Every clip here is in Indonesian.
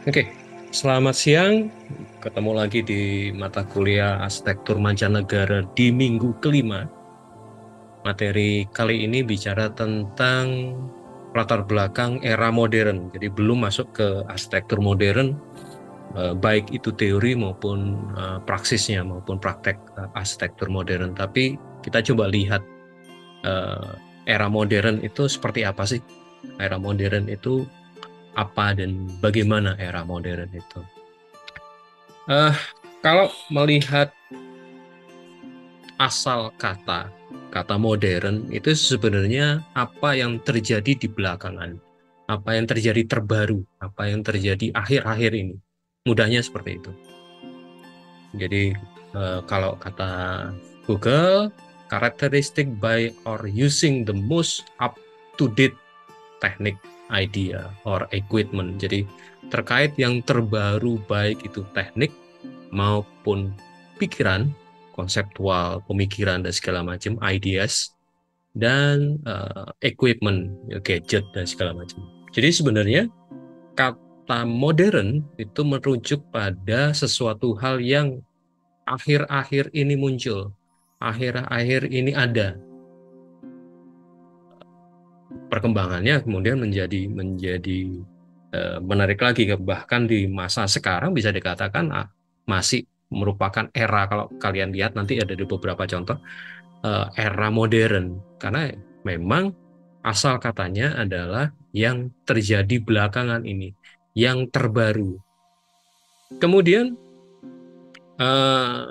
Oke, selamat siang. Ketemu lagi di mata kuliah Arsitektur Mancanegara di minggu kelima. Materi kali ini bicara tentang latar belakang era modern. Jadi belum masuk ke arsitektur modern, baik itu teori maupun praksisnya maupun praktek arsitektur modern. Tapi kita coba lihat eh, era modern itu seperti apa sih? Era modern itu apa dan bagaimana era modern itu? Eh, Kalau melihat asal kata kata modern itu sebenarnya apa yang terjadi di belakangan, apa yang terjadi terbaru, apa yang terjadi akhir-akhir ini. Mudahnya seperti itu. Jadi kalau kata Google, characteristic by or using the most up-to-date technique, idea, or equipment. Jadi terkait yang terbaru baik itu teknik maupun pikiran, konseptual, pemikiran dan segala macam, ideas dan equipment, gadget dan segala macam. Jadi sebenarnya kata modern itu merujuk pada sesuatu hal yang akhir-akhir ini muncul, akhir-akhir ini ada. Perkembangannya kemudian menjadi menarik lagi, bahkan di masa sekarang bisa dikatakan masih merupakan era, kalau kalian lihat nanti ada di beberapa contoh era modern, karena memang asal katanya adalah yang terjadi belakangan ini, yang terbaru. Kemudian eh,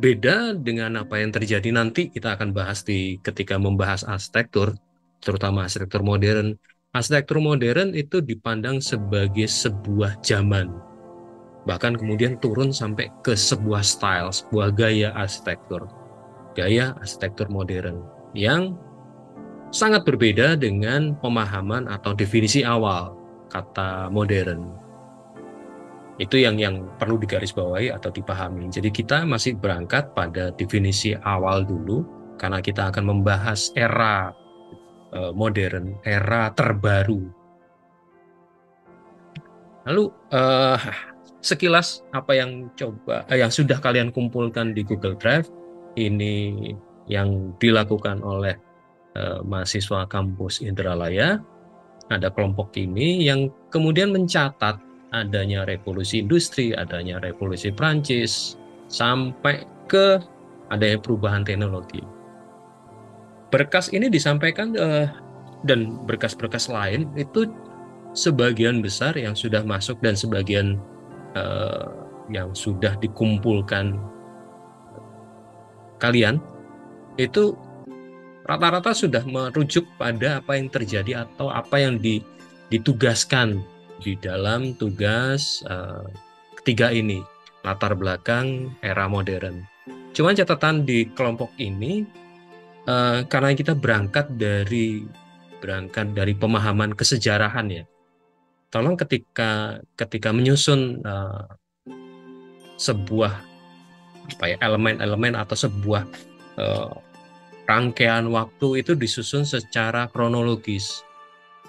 beda dengan apa yang terjadi nanti kita akan bahas ketika membahas arsitektur, terutama arsitektur modern. Arsitektur modern itu dipandang sebagai sebuah zaman, bahkan kemudian turun sampai ke sebuah style, sebuah gaya arsitektur modern yang sangat berbeda dengan pemahaman atau definisi awal kata modern. Itu yang perlu digarisbawahi atau dipahami. Jadi kita masih berangkat pada definisi awal dulu, karena kita akan membahas era modern, era terbaru. Lalu sekilas apa yang sudah kalian kumpulkan di Google Drive ini, yang dilakukan oleh mahasiswa kampus Indralaya. Ada kelompok ini yang kemudian mencatat adanya revolusi industri, adanya revolusi Prancis, sampai ke adanya perubahan teknologi. Berkas ini disampaikan dan berkas-berkas lain itu sebagian besar yang sudah masuk dan sebagian eh, yang sudah dikumpulkan kalian itu rata-rata sudah merujuk pada apa yang terjadi atau apa yang ditugaskan di dalam tugas ketiga ini, latar belakang era modern. Cuman catatan di kelompok ini, karena kita berangkat dari pemahaman kesejarahan ya. Tolong ketika ketika menyusun sebuah apa ya, elemen-elemen atau sebuah uh, rangkaian waktu itu disusun secara kronologis.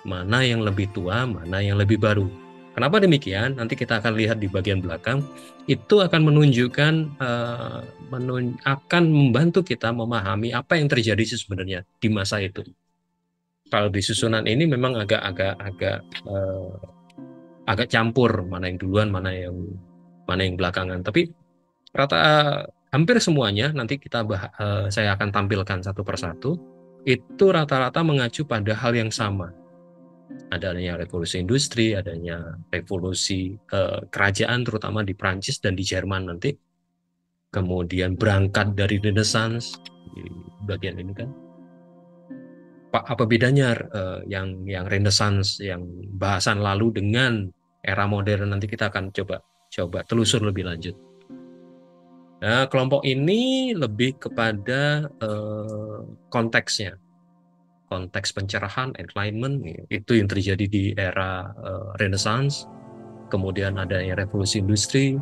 Mana yang lebih tua, mana yang lebih baru. Kenapa demikian? Nanti kita akan lihat di bagian belakang. Itu akan menunjukkan, akan membantu kita memahami apa yang terjadi sebenarnya di masa itu. Kalau di susunan ini memang agak campur, mana yang duluan, mana yang belakangan. Tapi rata hampir semuanya nanti saya akan tampilkan satu persatu. Itu rata-rata mengacu pada hal yang sama, adanya revolusi industri, adanya revolusi kerajaan terutama di Prancis dan di Jerman nanti, kemudian berangkat dari Renaissance di bagian ini kan. Pak, apa bedanya yang Renaissance, yang bahasan lalu dengan era modern, nanti kita akan coba coba telusur lebih lanjut. Nah, kelompok ini lebih kepada konteksnya, konteks pencerahan, enlightenment, itu yang terjadi di era Renaissance. Kemudian adanya revolusi industri,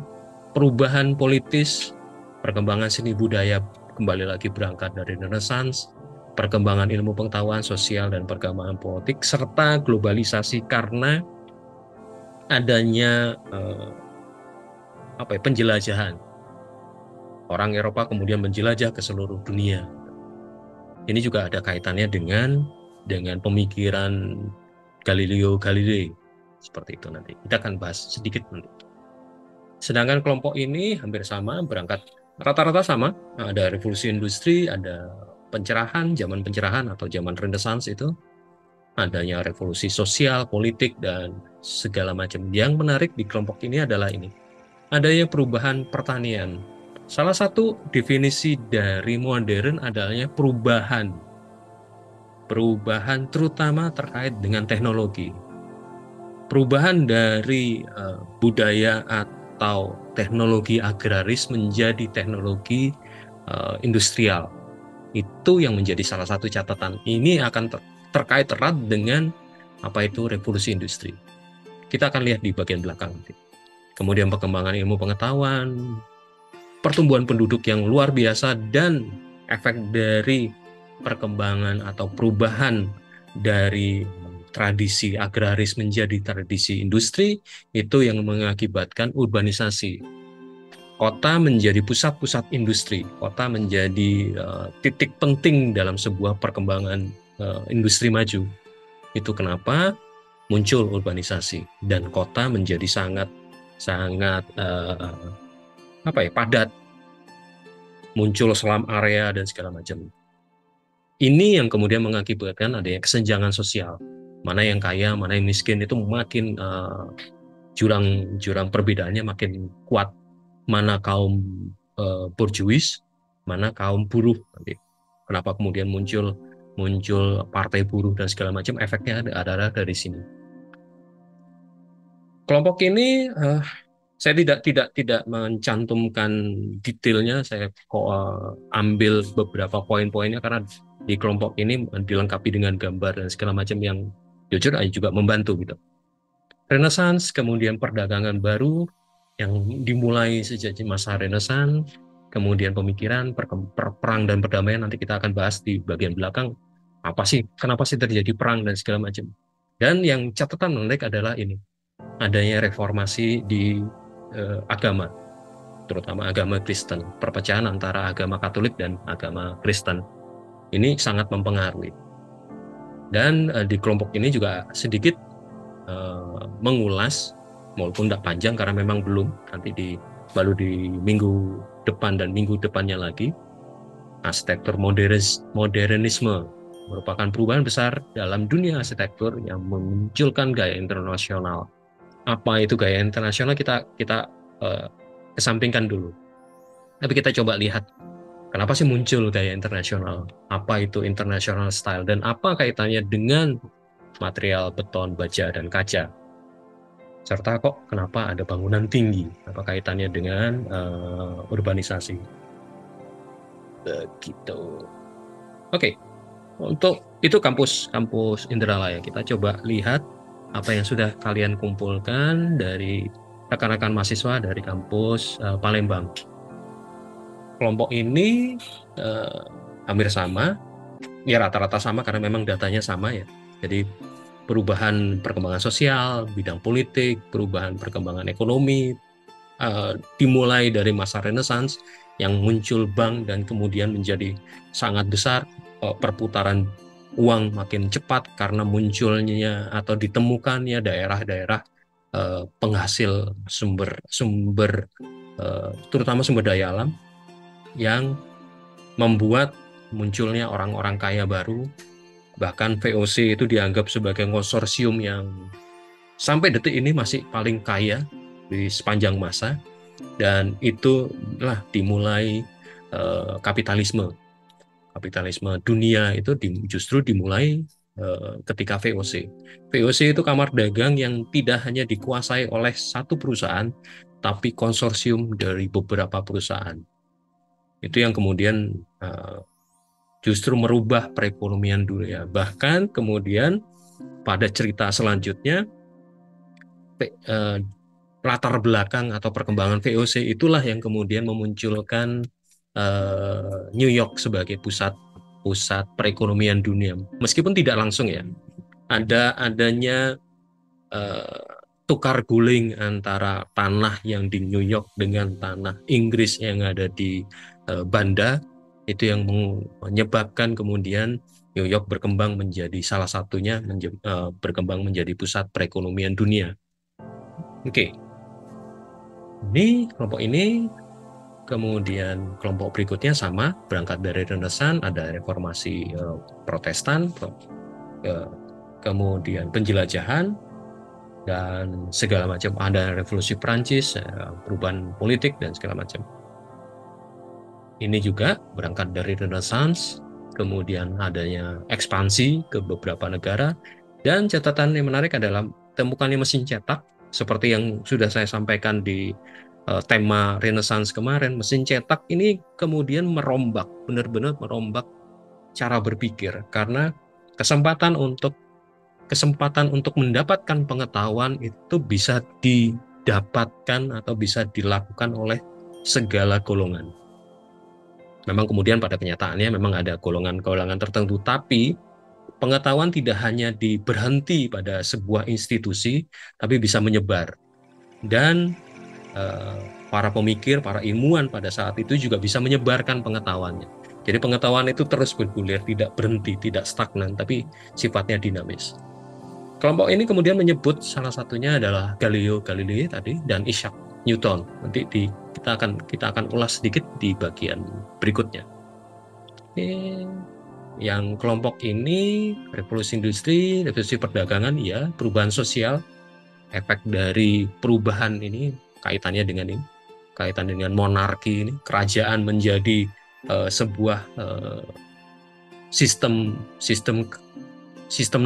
perubahan politis, perkembangan seni budaya kembali lagi berangkat dari Renaissance, perkembangan ilmu pengetahuan sosial dan perkembangan politik, serta globalisasi karena adanya penjelajahan. Orang Eropa kemudian menjelajah ke seluruh dunia. Ini juga ada kaitannya dengan pemikiran Galileo Galilei. Seperti itu nanti. Kita akan bahas sedikit nanti. Sedangkan kelompok ini hampir sama, berangkat rata-rata sama. Ada revolusi industri, ada pencerahan, zaman pencerahan atau zaman Renaissance itu. Adanya revolusi sosial, politik, dan segala macam. Yang menarik di kelompok ini adalah ini. Adanya perubahan pertanian. Salah satu definisi dari modern adalah perubahan. Perubahan terutama terkait dengan teknologi. Perubahan dari budaya atau teknologi agraris menjadi teknologi industrial. Itu yang menjadi salah satu catatan. Ini akan terkait erat dengan apa itu revolusi industri. Kita akan lihat di bagian belakang nanti. Kemudian perkembangan ilmu pengetahuan, pertumbuhan penduduk yang luar biasa, dan efek dari perkembangan atau perubahan dari tradisi agraris menjadi tradisi industri, itu yang mengakibatkan urbanisasi. Kota menjadi pusat-pusat industri, kota menjadi titik penting dalam sebuah perkembangan industri maju. Itu kenapa muncul urbanisasi dan kota menjadi sangat padat, muncul slum area dan segala macam. Ini yang kemudian mengakibatkan adanya kesenjangan sosial. Mana yang kaya, mana yang miskin, itu makin jurang perbedaannya makin kuat. Mana kaum borjuis, mana kaum buruh. Kenapa kemudian muncul partai buruh dan segala macam, efeknya adalah dari sini. Kelompok ini saya tidak mencantumkan detailnya, saya ambil beberapa poin-poinnya karena di kelompok ini dilengkapi dengan gambar dan segala macam yang jujur juga membantu gitu. Renaissance, kemudian perdagangan baru yang dimulai sejak masa Renaissance, kemudian pemikiran perang dan perdamaian, nanti kita akan bahas di bagian belakang kenapa sih terjadi perang dan segala macam. Dan yang catatan menarik adalah ini, adanya reformasi di agama, terutama agama Kristen, perpecahan antara agama Katolik dan agama Kristen. Ini sangat mempengaruhi. Dan di kelompok ini juga sedikit mengulas, walaupun tidak panjang karena memang belum, nanti baru di minggu depan dan minggu depannya lagi, arsitektur modernisme merupakan perubahan besar dalam dunia arsitektur yang memunculkan gaya internasional. Apa itu gaya internasional kita kesampingkan dulu. Tapi kita coba lihat kenapa sih muncul gaya internasional? Apa itu international style dan apa kaitannya dengan material beton, baja, dan kaca? Serta kok kenapa ada bangunan tinggi? Apa kaitannya dengan urbanisasi? Begitu. Oke. Untuk itu kampus Indralaya. Kita coba lihat apa yang sudah kalian kumpulkan dari rekan-rekan mahasiswa dari kampus Palembang. Kelompok ini hampir sama, ya rata-rata sama karena memang datanya sama ya. Jadi perubahan perkembangan sosial, bidang politik, perubahan perkembangan ekonomi, dimulai dari masa Renaissance yang muncul bank dan kemudian menjadi sangat besar, perputaran uang makin cepat karena munculnya atau ditemukannya daerah-daerah penghasil sumber terutama sumber daya alam yang membuat munculnya orang-orang kaya baru. Bahkan VOC itu dianggap sebagai konsorsium yang sampai detik ini masih paling kaya di sepanjang masa, dan itulah dimulai kapitalisme dunia itu justru dimulai ketika VOC. VOC itu kamar dagang yang tidak hanya dikuasai oleh satu perusahaan, tapi konsorsium dari beberapa perusahaan. Itu yang kemudian justru merubah perekonomian dunia. Bahkan kemudian pada cerita selanjutnya, latar belakang atau perkembangan VOC itulah yang kemudian memunculkan New York sebagai pusat perekonomian dunia. Meskipun tidak langsung ya, adanya tukar guling antara tanah yang di New York dengan tanah Inggris yang ada di Banda, itu yang menyebabkan kemudian New York berkembang menjadi salah satunya berkembang menjadi pusat perekonomian dunia. Oke. Ini kelompok ini, kemudian kelompok berikutnya sama, berangkat dari Renaissance, ada reformasi Protestan, kemudian penjelajahan, dan segala macam, ada revolusi Prancis, perubahan politik, dan segala macam. Ini juga berangkat dari Renaissance, kemudian adanya ekspansi ke beberapa negara, dan catatan yang menarik adalah temukannya mesin cetak, seperti yang sudah saya sampaikan di tema Renaissance kemarin. Mesin cetak ini kemudian merombak, benar-benar merombak cara berpikir, karena kesempatan untuk mendapatkan pengetahuan itu bisa didapatkan atau bisa dilakukan oleh segala golongan. Memang kemudian pada kenyataannya memang ada golongan-golongan tertentu, tapi pengetahuan tidak hanya berhenti pada sebuah institusi, tapi bisa menyebar. Dan para pemikir, para ilmuwan pada saat itu juga bisa menyebarkan pengetahuannya. Jadi pengetahuan itu terus bergulir, tidak berhenti, tidak stagnan, tapi sifatnya dinamis. Kelompok ini kemudian menyebut salah satunya adalah Galileo Galilei tadi dan Isaac Newton. Nanti kita akan ulas sedikit di bagian berikutnya. Yang kelompok ini, revolusi industri, revolusi perdagangan, ya, perubahan sosial, efek dari perubahan ini kaitannya dengan ini, kaitan dengan monarki ini, kerajaan menjadi sebuah sistem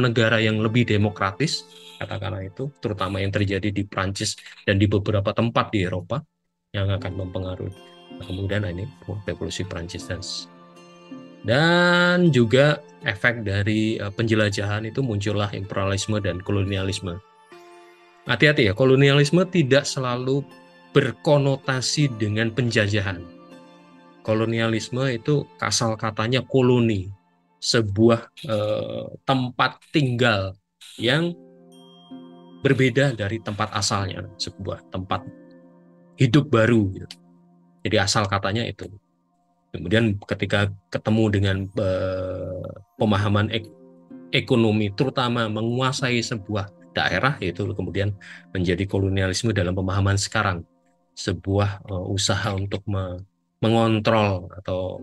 negara yang lebih demokratis, katakanlah itu, terutama yang terjadi di Prancis dan di beberapa tempat di Eropa yang akan mempengaruhi. Kemudian ini revolusi Prancis dan juga efek dari penjelajahan itu muncullah imperialisme dan kolonialisme. Hati-hati ya, kolonialisme tidak selalu berkonotasi dengan penjajahan. Kolonialisme itu asal katanya koloni, sebuah tempat tinggal yang berbeda dari tempat asalnya, sebuah tempat hidup baru gitu. Jadi asal katanya itu. Kemudian ketika ketemu dengan pemahaman ekonomi, terutama menguasai sebuah daerah, itu kemudian menjadi kolonialisme dalam pemahaman sekarang, sebuah usaha untuk mengontrol atau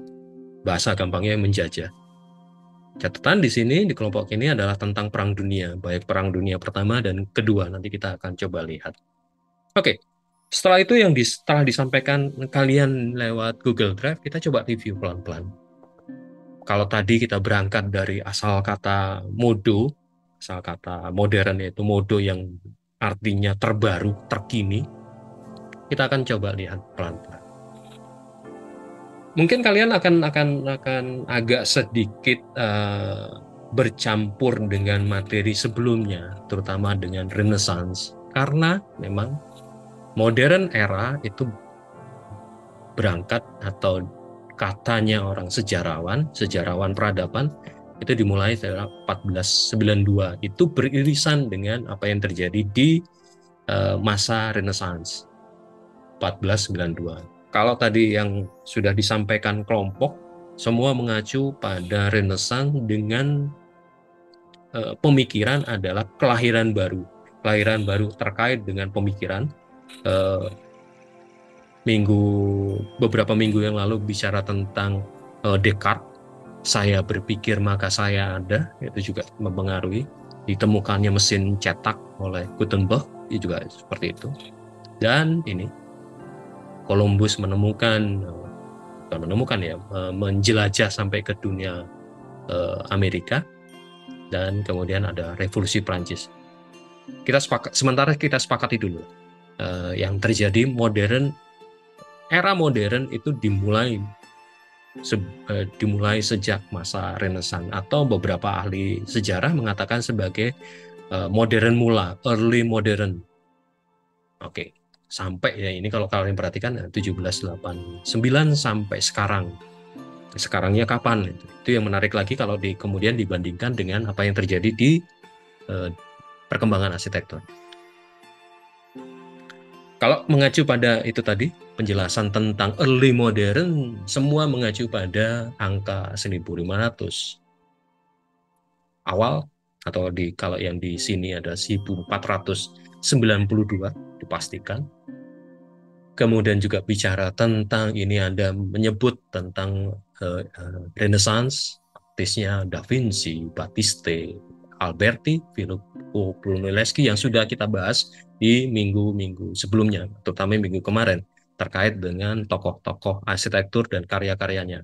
bahasa gampangnya menjajah. Catatan di sini di kelompok ini adalah tentang perang dunia, baik perang dunia pertama dan kedua. Nanti kita akan coba lihat. Oke, setelah itu yang setelah disampaikan kalian lewat Google Drive, kita coba review pelan-pelan. Kalau tadi kita berangkat dari asal kata modo, asal kata modern, yaitu modo yang artinya terbaru, terkini, kita akan coba lihat pelan-pelan. Mungkin kalian akan agak sedikit bercampur dengan materi sebelumnya, terutama dengan Renaissance, karena memang modern era itu berangkat, atau katanya orang sejarawan peradaban, itu dimulai setelah 1492. Itu beririsan dengan apa yang terjadi di masa Renaissance 1492. Kalau tadi yang sudah disampaikan kelompok, semua mengacu pada Renaissance dengan pemikiran adalah kelahiran baru. Kelahiran baru terkait dengan pemikiran. Beberapa minggu yang lalu bicara tentang Descartes, saya berpikir maka saya ada, itu juga mempengaruhi. Ditemukannya mesin cetak oleh Gutenberg, itu juga seperti itu. Dan ini Columbus menjelajah sampai ke dunia Amerika, dan kemudian ada revolusi Prancis. Sementara kita sepakati dulu yang terjadi era modern itu dimulai sejak masa Renaissance, atau beberapa ahli sejarah mengatakan sebagai modern mula, early modern. Oke. Sampai ya, ini kalau kalian perhatikan 1789 sampai sekarang. Sekarangnya kapan? Itu yang menarik lagi kalau kemudian dibandingkan dengan apa yang terjadi di perkembangan arsitektur. Kalau mengacu pada itu tadi, penjelasan tentang early modern, semua mengacu pada angka 1500 awal, atau kalau yang di sini ada 1492 dipastikan. Kemudian juga bicara tentang ini, Anda menyebut tentang Renaissance, artisnya Da Vinci, Batiste, Alberti, Filippo Brunelleschi yang sudah kita bahas di minggu-minggu sebelumnya, terutama minggu kemarin, terkait dengan tokoh-tokoh arsitektur dan karya-karyanya.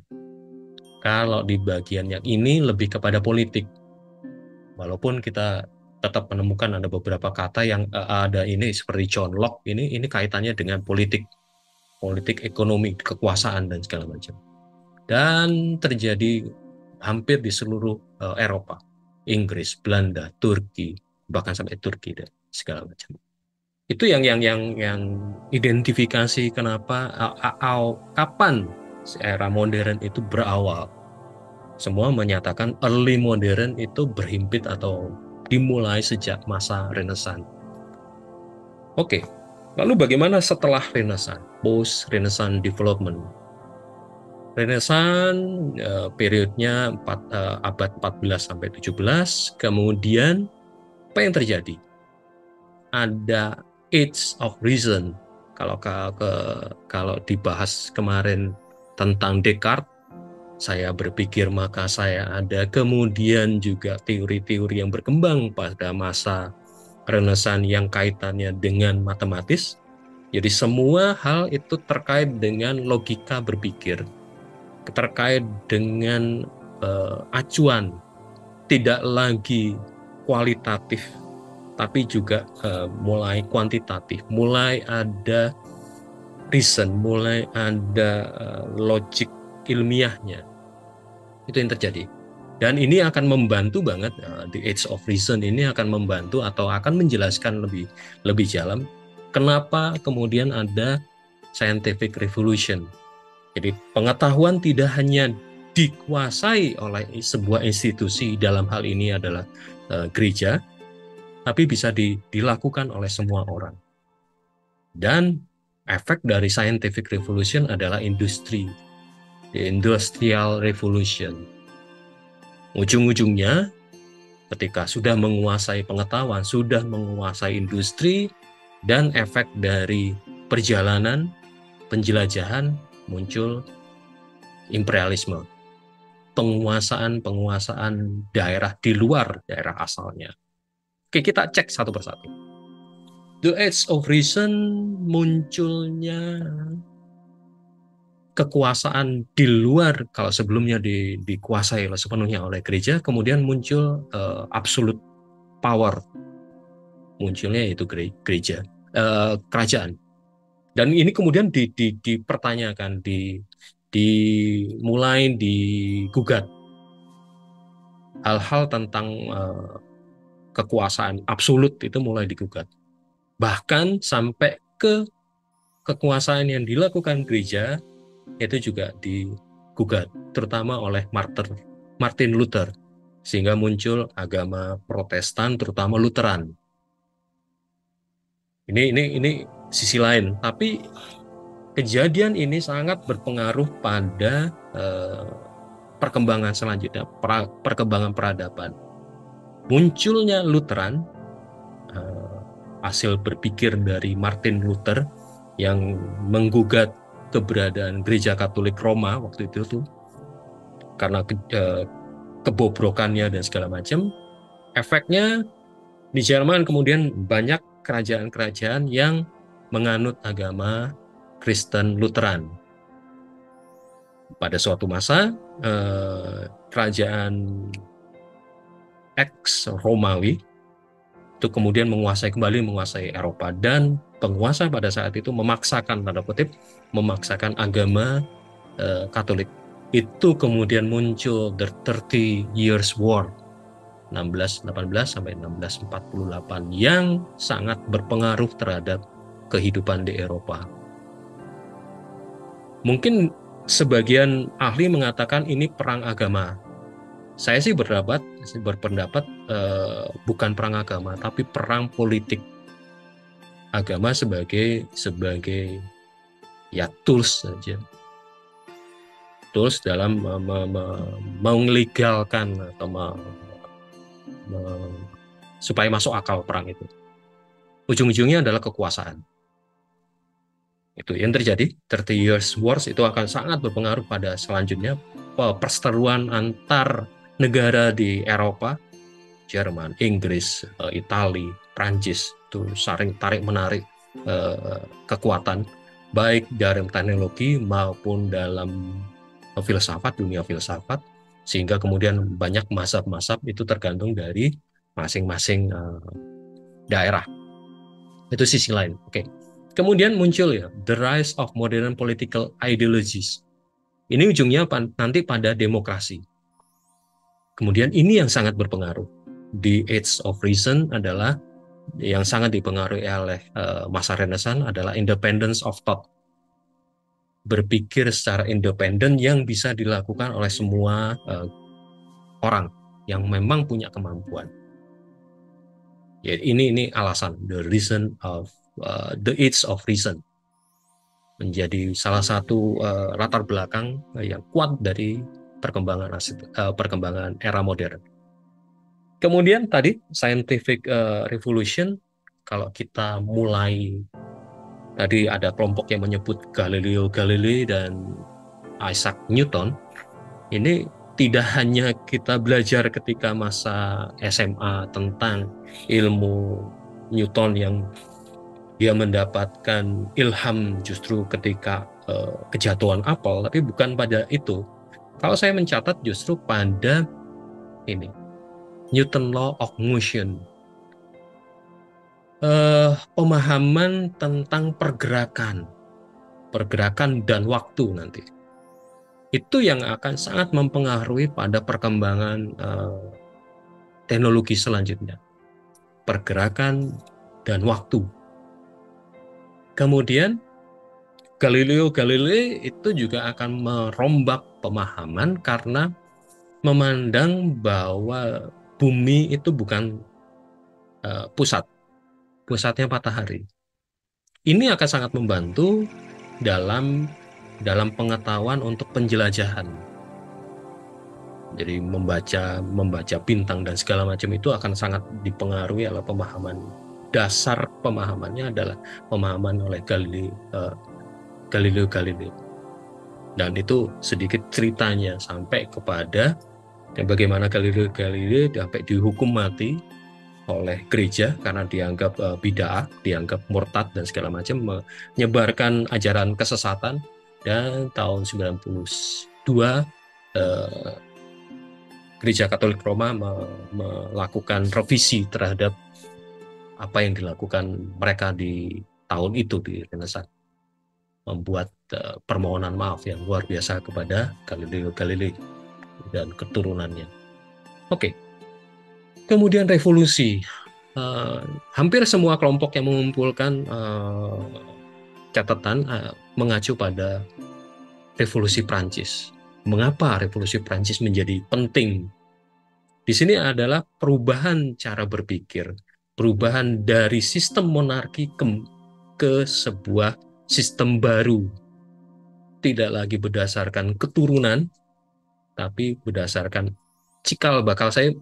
Kalau di bagian yang ini lebih kepada politik, walaupun kita tetap menemukan ada beberapa kata yang ada ini seperti John Locke, ini kaitannya dengan politik ekonomi, kekuasaan dan segala macam. Dan terjadi hampir di seluruh Eropa, Inggris, Belanda, Turki, bahkan sampai Turki dan segala macam. Itu yang identifikasi kenapa kapan era modern itu berawal. Semua menyatakan early modern itu berhimpit atau dimulai sejak masa Renaissance. Oke, lalu bagaimana setelah Renaissance? Post-Renaissance development. Renaissance periodnya abad 14 sampai 17. Kemudian apa yang terjadi? Ada Age of Reason. Kalau dibahas kemarin tentang Descartes, saya berpikir maka saya ada. Kemudian juga teori-teori yang berkembang pada masa Renaissance yang kaitannya dengan matematis. Jadi semua hal itu terkait dengan logika berpikir, terkait dengan acuan, tidak lagi kualitatif, tapi juga mulai kuantitatif, mulai ada reason, mulai ada logik ilmiahnya. Itu yang terjadi. Dan ini akan membantu banget, The Age of Reason ini akan membantu atau akan menjelaskan lebih dalam kenapa kemudian ada scientific revolution. Jadi pengetahuan tidak hanya dikuasai oleh sebuah institusi, dalam hal ini adalah gereja, tapi bisa dilakukan oleh semua orang. Dan efek dari scientific revolution adalah industri, the industrial revolution. Ujung-ujungnya ketika sudah menguasai pengetahuan, sudah menguasai industri, dan efek dari perjalanan, penjelajahan, muncul imperialisme, penguasaan daerah di luar daerah asalnya. Oke, kita cek satu persatu. The Age of Reason, munculnya kekuasaan di luar, kalau sebelumnya dikuasai sepenuhnya oleh gereja, kemudian muncul absolute power, munculnya yaitu gereja, kerajaan. Dan ini kemudian dipertanyakan, mulai digugat. Hal-hal tentang kekuasaan absolut itu mulai digugat. Bahkan sampai ke kekuasaan yang dilakukan gereja itu juga digugat, terutama oleh Martin Luther, sehingga muncul agama Protestan, terutama Lutheran. Ini sisi lain, tapi kejadian ini sangat berpengaruh pada perkembangan selanjutnya, perkembangan peradaban. Munculnya Lutheran, hasil berpikir dari Martin Luther yang menggugat keberadaan gereja Katolik Roma waktu itu tuh, karena kebobrokannya dan segala macam. Efeknya di Jerman kemudian banyak kerajaan-kerajaan yang menganut agama Kristen Lutheran. Pada suatu masa kerajaan ex-Romawi itu kemudian menguasai Eropa, dan penguasa pada saat itu memaksakan, tanda kutip, memaksakan agama Katolik. Itu kemudian muncul the 30 Years War 1618 sampai 1648 yang sangat berpengaruh terhadap kehidupan di Eropa. Mungkin sebagian ahli mengatakan ini perang agama. Saya sih berpendapat bukan perang agama, tapi perang politik. agama sebagai ya tools saja, tools dalam melegalkan atau supaya masuk akal perang itu. Ujung-ujungnya adalah kekuasaan. Itu yang terjadi. 30 Years Wars itu akan sangat berpengaruh pada selanjutnya perseteruan antar negara di Eropa, Jerman, Inggris, Italia, Prancis, itu saling tarik-menarik kekuatan, baik dalam teknologi maupun dalam filsafat, dunia filsafat, sehingga kemudian banyak mazhab-mazhab itu tergantung dari masing-masing daerah. Itu sisi lain. Oke. Kemudian muncul ya the rise of modern political ideologies. Ini ujungnya nanti pada demokrasi. Kemudian ini yang sangat berpengaruh. The Age of Reason adalah yang sangat dipengaruhi oleh masa Renaissance adalah independence of thought. Berpikir secara independen yang bisa dilakukan oleh semua orang yang memang punya kemampuan. Ya, ini alasan the reason of the Age of Reason menjadi salah satu latar belakang yang kuat dari perkembangan era modern. Kemudian tadi scientific revolution, kalau kita mulai tadi ada kelompok yang menyebut Galileo Galilei dan Isaac Newton. Ini tidak hanya kita belajar ketika masa SMA tentang ilmu Newton yang dia mendapatkan ilham justru ketika kejatuhan apel, tapi bukan pada itu. Kalau saya mencatat justru pada ini, Newton Law of Motion. Pemahaman tentang pergerakan dan waktu nanti. Itu yang akan sangat mempengaruhi pada perkembangan teknologi selanjutnya. Pergerakan dan waktu. Kemudian Galileo Galilei itu juga akan merombak pemahaman karena memandang bahwa bumi itu bukan pusatnya matahari. Ini akan sangat membantu dalam pengetahuan untuk penjelajahan. Jadi membaca bintang dan segala macam itu akan sangat dipengaruhi oleh pemahaman. Dasar pemahamannya adalah pemahaman oleh Galileo Galilei. Dan itu sedikit ceritanya sampai kepada bagaimana Galileo Galilei sampai dihukum mati oleh gereja karena dianggap bid'ah, dianggap murtad dan segala macam, menyebarkan ajaran kesesatan. Dan tahun 92 Gereja Katolik Roma melakukan revisi terhadap apa yang dilakukan mereka di tahun itu di Renaissance, membuat permohonan maaf yang luar biasa kepada Galileo Galilei dan keturunannya. Oke. Kemudian revolusi. Hampir semua kelompok yang mengumpulkan catatan mengacu pada revolusi Prancis. Mengapa revolusi Prancis menjadi penting? Di sini adalah perubahan cara berpikir, perubahan dari sistem monarki ke sebuah sistem baru. Tidak lagi berdasarkan keturunan, tapi berdasarkan cikal bakal. Saya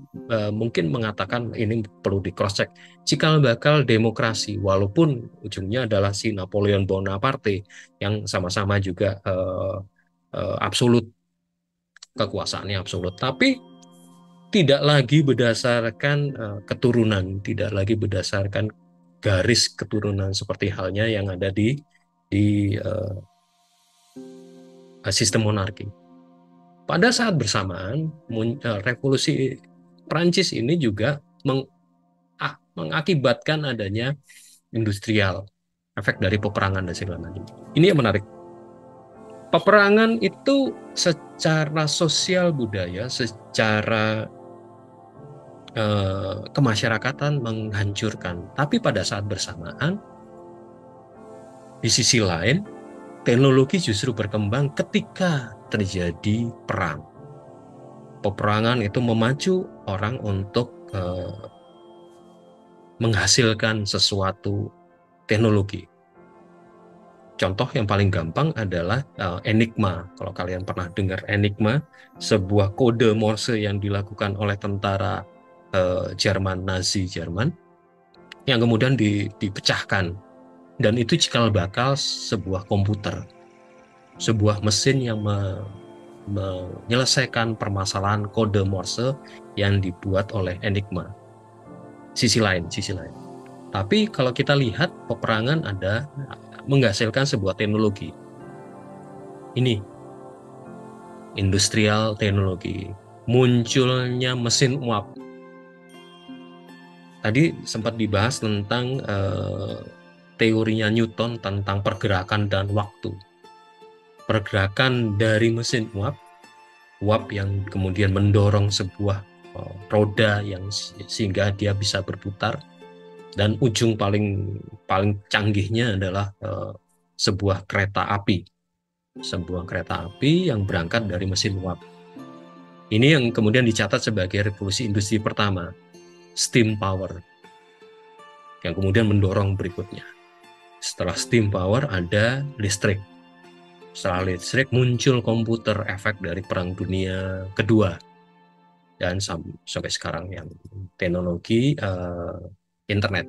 mungkin mengatakan ini perlu di cross check, cikal bakal demokrasi, walaupun ujungnya adalah si Napoleon Bonaparte yang sama-sama juga absolut, kekuasaannya absolut, tapi tidak lagi berdasarkan keturunan, tidak lagi berdasarkan garis keturunan seperti halnya yang ada di sistem monarki. Pada saat bersamaan, revolusi Prancis ini juga mengakibatkan adanya industrial, efek dari peperangan dan segala macam. Ini yang menarik. Peperangan itu secara sosial budaya, secara kemasyarakatan menghancurkan. Tapi pada saat bersamaan, di sisi lain, teknologi justru berkembang ketika terjadi perang. Peperangan itu memacu orang untuk menghasilkan sesuatu teknologi. Contoh yang paling gampang adalah Enigma. Kalau kalian pernah dengar Enigma, sebuah kode Morse yang dilakukan oleh tentara Jerman, Nazi Jerman, yang kemudian dipecahkan. Dan itu cikal bakal sebuah komputer, sebuah mesin yang menyelesaikan permasalahan kode Morse yang dibuat oleh Enigma. Sisi lain. Tapi kalau kita lihat peperangan ada menghasilkan sebuah teknologi. Ini industrial teknologi, munculnya mesin uap. Tadi sempat dibahas tentang teorinya Newton tentang pergerakan dan waktu. Pergerakan dari mesin uap yang kemudian mendorong sebuah roda yang sehingga dia bisa berputar, dan ujung paling canggihnya adalah sebuah kereta api yang berangkat dari mesin uap. Ini yang kemudian dicatat sebagai revolusi industri pertama, steam power, yang kemudian mendorong berikutnya. Setelah steam power ada listrik. Setelah listrik muncul komputer, efek dari Perang Dunia Kedua, dan sampai sekarang yang teknologi internet.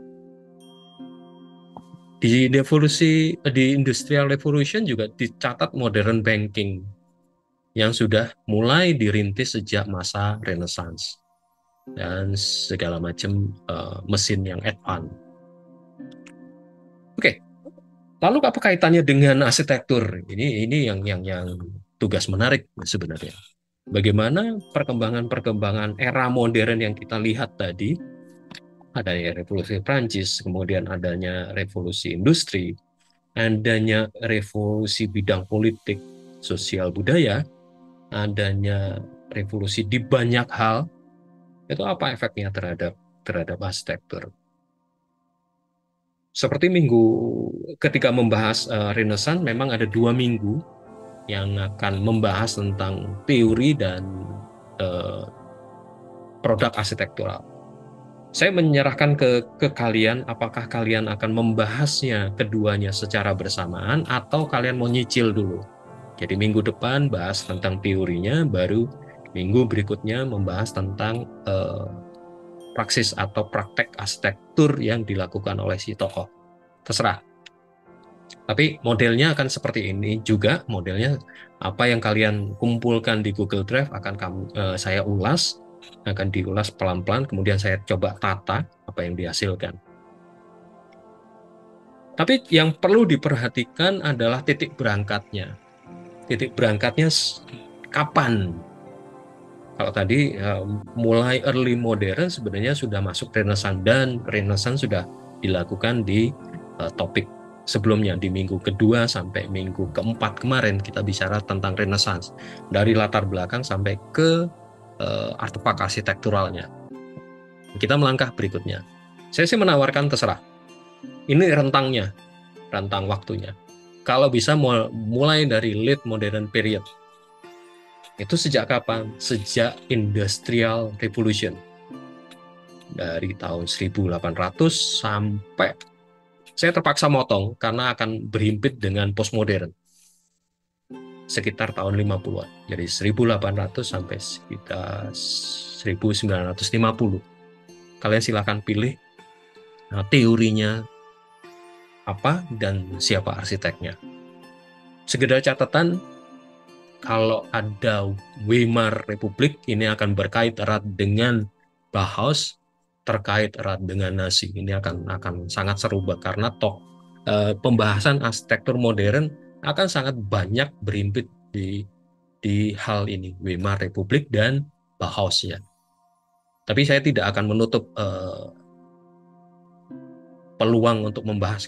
Di Industrial Revolution juga dicatat modern banking yang sudah mulai dirintis sejak masa Renaissance dan segala macam mesin yang advance. Oke. Lalu apa kaitannya dengan arsitektur? Ini yang tugas menarik sebenarnya. Bagaimana perkembangan era modern yang kita lihat tadi, adanya revolusi Prancis, kemudian adanya revolusi industri, adanya revolusi bidang politik, sosial, budaya, adanya revolusi di banyak hal, itu apa efeknya terhadap arsitektur? Seperti ketika membahas Renaissance, memang ada 2 minggu yang akan membahas tentang teori dan produk arsitektural. Saya menyerahkan ke kalian, apakah kalian akan membahasnya keduanya secara bersamaan atau kalian mau nyicil dulu. Jadi minggu depan bahas tentang teorinya, baru minggu berikutnya membahas tentang praksis atau praktek arsitektur yang dilakukan oleh si tokoh. Terserah. Tapi modelnya akan seperti ini juga, modelnya apa yang kalian kumpulkan di Google Drive akan saya ulas, akan diulas pelan-pelan, kemudian saya coba tata apa yang dihasilkan. Tapi yang perlu diperhatikan adalah titik berangkatnya. Titik berangkatnya kapan? Kalau tadi mulai early modern sebenarnya sudah masuk Renaissance, dan Renaissance sudah dilakukan di topik sebelumnya. Di minggu kedua sampai minggu keempat kemarin kita bicara tentang Renaissance, dari latar belakang sampai ke artefak arsitekturalnya. Kita melangkah berikutnya. Saya sih menawarkan terserah. Ini rentang waktunya. Kalau bisa mulai dari late modern period. Itu sejak kapan? Sejak Industrial Revolution. Dari tahun 1800 sampai, saya terpaksa motong karena akan berhimpit dengan postmodern. Sekitar tahun 50-an. Jadi 1800 sampai sekitar 1950. Kalian silakan pilih teorinya apa dan siapa arsiteknya. Sekedar catatan, kalau ada Weimar Republik, ini akan berkait erat dengan Bauhaus, terkait erat dengan Nazi. Ini akan sangat seru karena pembahasan arsitektur modern akan sangat banyak berhimpit di hal ini, Weimar Republik dan Bauhausnya. Tapi saya tidak akan menutup peluang untuk membahas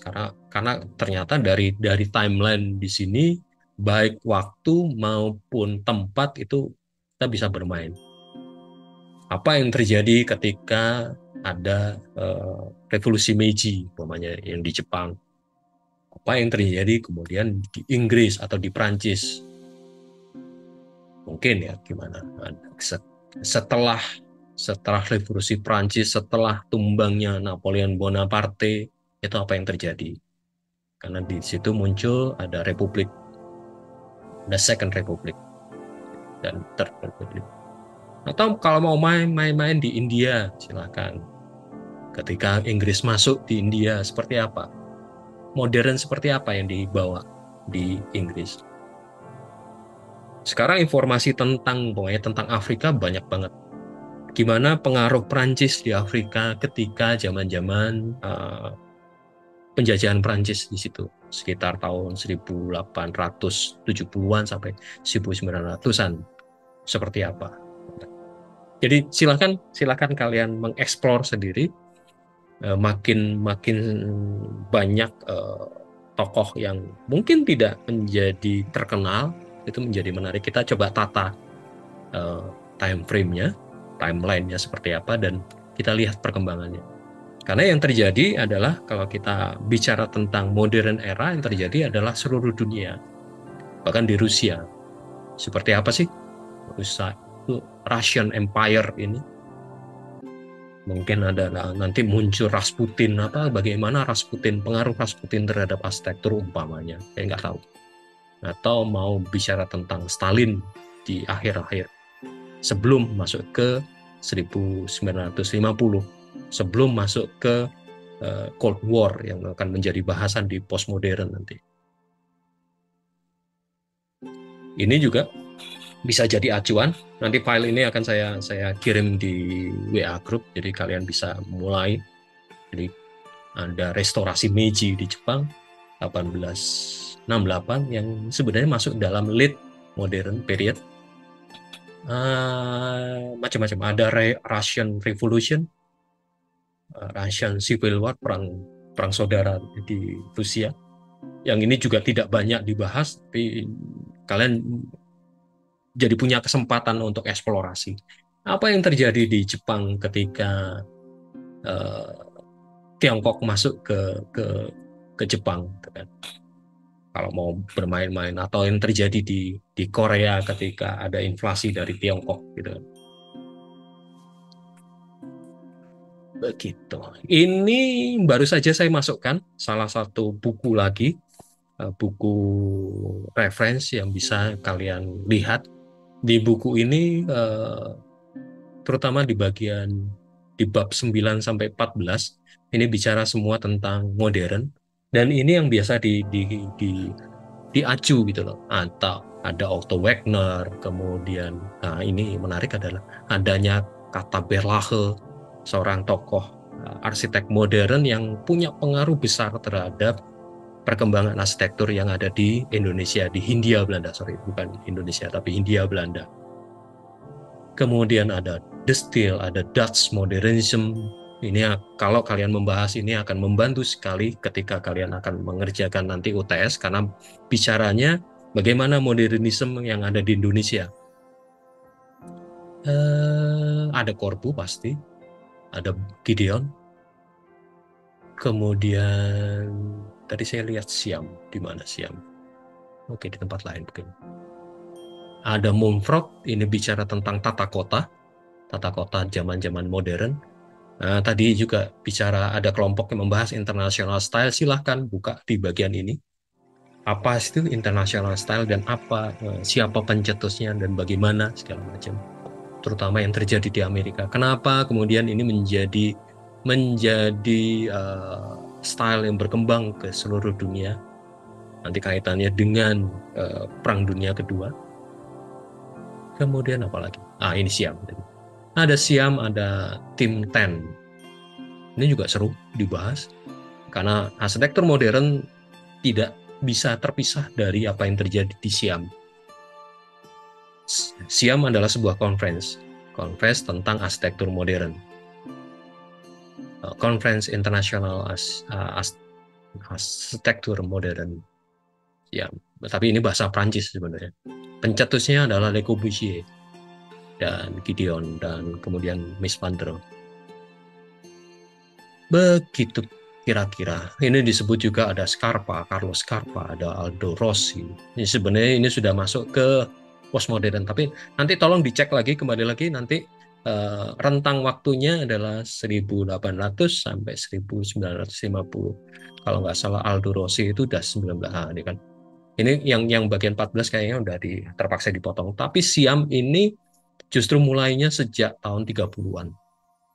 karena ternyata dari timeline di sini, baik waktu maupun tempat itu kita bisa bermain. Apa yang terjadi ketika ada revolusi Meiji, umpamanya yang di Jepang? Apa yang terjadi kemudian di Inggris atau di Prancis? Mungkin ya gimana? Setelah revolusi Prancis, setelah tumbangnya Napoleon Bonaparte, Itu apa yang terjadi? Karena di situ muncul ada Republik, ada Second Republic dan Third Republic. Atau kalau mau main-main di India, silakan. Ketika Inggris masuk di India, seperti apa? Modern seperti apa yang dibawa di Inggris? Sekarang informasi tentang Afrika banyak banget. Gimana pengaruh Prancis di Afrika ketika zaman-zaman penjajahan Prancis di situ, sekitar tahun 1870-an sampai 1900-an, seperti apa? Jadi silakan kalian mengeksplor sendiri. Makin banyak tokoh yang mungkin tidak menjadi terkenal, itu menjadi menarik. Kita coba tata time frame-nya, timeline-nya seperti apa, dan kita lihat perkembangannya. Karena yang terjadi adalah kalau kita bicara tentang modern era, yang terjadi adalah seluruh dunia, bahkan di Rusia. Seperti apa sih Russian Empire ini? Mungkin ada nanti muncul Rasputin, bagaimana pengaruh Rasputin terhadap arsitektur umpamanya, saya nggak tahu. Atau mau bicara tentang Stalin di akhir-akhir sebelum masuk ke 1950, sebelum masuk ke Cold War yang akan menjadi bahasan di postmodern nanti. Ini juga bisa jadi acuan. Nanti file ini akan saya kirim di WA group, jadi kalian bisa mulai. Jadi ada restorasi Meiji di Jepang 1868 yang sebenarnya masuk dalam late modern period. Macam-macam, ada Russian Revolution, Russian Civil War, perang saudara di Rusia. Yang ini juga tidak banyak dibahas, tapi kalian jadi punya kesempatan untuk eksplorasi. Apa yang terjadi di Jepang ketika Tiongkok masuk ke Jepang, kan? Kalau mau bermain-main, atau yang terjadi di Korea ketika ada invasi dari Tiongkok, gitu. Begitu. Ini baru saja saya masukkan salah satu buku lagi, buku referensi yang bisa kalian lihat. Di buku ini terutama di bab 9 sampai 14 ini bicara semua tentang modern, dan ini yang biasa diacu gitu loh. Atau ada Otto Wagner, kemudian ini menarik adalah adanya kata Berlage, seorang tokoh arsitek modern yang punya pengaruh besar terhadap perkembangan arsitektur yang ada di Indonesia, di Hindia Belanda, bukan Indonesia tapi Hindia Belanda. Kemudian ada De Stijl, ada Dutch Modernism. Ini kalau kalian membahas ini akan membantu sekali ketika kalian akan mengerjakan nanti UTS, karena bicaranya bagaimana modernisme yang ada di Indonesia. Ada Corbu pasti, ada Gideon. Kemudian tadi saya lihat Siam, di mana Siam? Oke, di tempat lain mungkin. Ada Mumford, ini bicara tentang tata kota zaman-zaman modern. Nah, tadi juga bicara ada kelompok yang membahas international style, silahkan buka di bagian ini. Apa itu international style dan siapa pencetusnya dan bagaimana segala macam. Terutama yang terjadi di Amerika. Kenapa kemudian ini menjadi style yang berkembang ke seluruh dunia. Nanti kaitannya dengan Perang Dunia Kedua. Kemudian apa lagi? Ini Siam. Ada Siam, ada Tim Ten. Ini juga seru dibahas. Karena arsitektur modern tidak bisa terpisah dari apa yang terjadi di Siam. Siam adalah sebuah conference tentang arsitektur modern. Conference International Arsitektur Modern. Ya, tapi ini bahasa Prancis sebenarnya. Pencetusnya adalah Le Corbusier dan Gideon dan kemudian Mies van der Rohe. Begitu kira-kira. Ini disebut juga ada Carlos Scarpa, ada Aldo Rossi. Ini sebenarnya ini sudah masuk ke postmodern, tapi nanti tolong dicek lagi, kembali lagi nanti rentang waktunya adalah 1800 sampai 1950. Kalau nggak salah Aldo Rossi itu udah 19. Ini kan. Ini yang bagian 14 kayaknya udah terpaksa dipotong. Tapi Siam ini justru mulainya sejak tahun 30-an.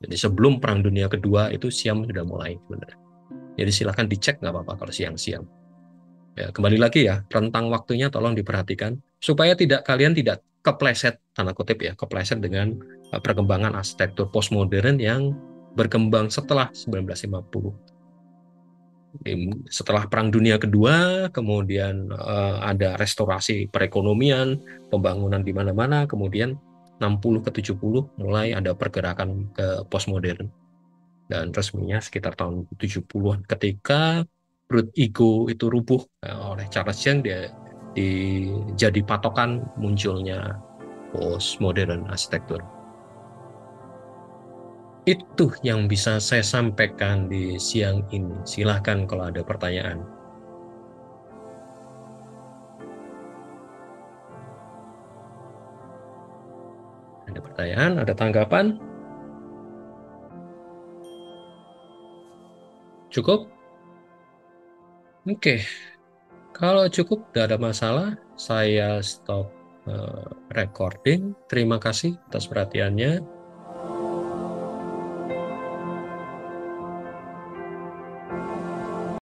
Jadi sebelum Perang Dunia Kedua itu Siam sudah mulai sebenarnya. Jadi silahkan dicek nggak apa-apa kalau siang-siang. Ya, kembali lagi ya, rentang waktunya tolong diperhatikan supaya kalian tidak kepleset, tanda kutip ya, kepleset dengan perkembangan arsitektur postmodern yang berkembang setelah 1950. Setelah Perang Dunia Kedua, kemudian ada restorasi perekonomian, pembangunan di mana-mana, kemudian 60 ke 70 mulai ada pergerakan ke postmodern. Dan resminya sekitar tahun 70-an ketika brute ego itu rubuh oleh Charles Cheng, dia jadi patokan munculnya postmodern arsitektur. Itu yang bisa saya sampaikan di siang ini. Silahkan kalau ada pertanyaan. Ada pertanyaan, ada tanggapan? Cukup? Oke. Kalau cukup, tidak ada masalah. Saya stop recording. Terima kasih atas perhatiannya.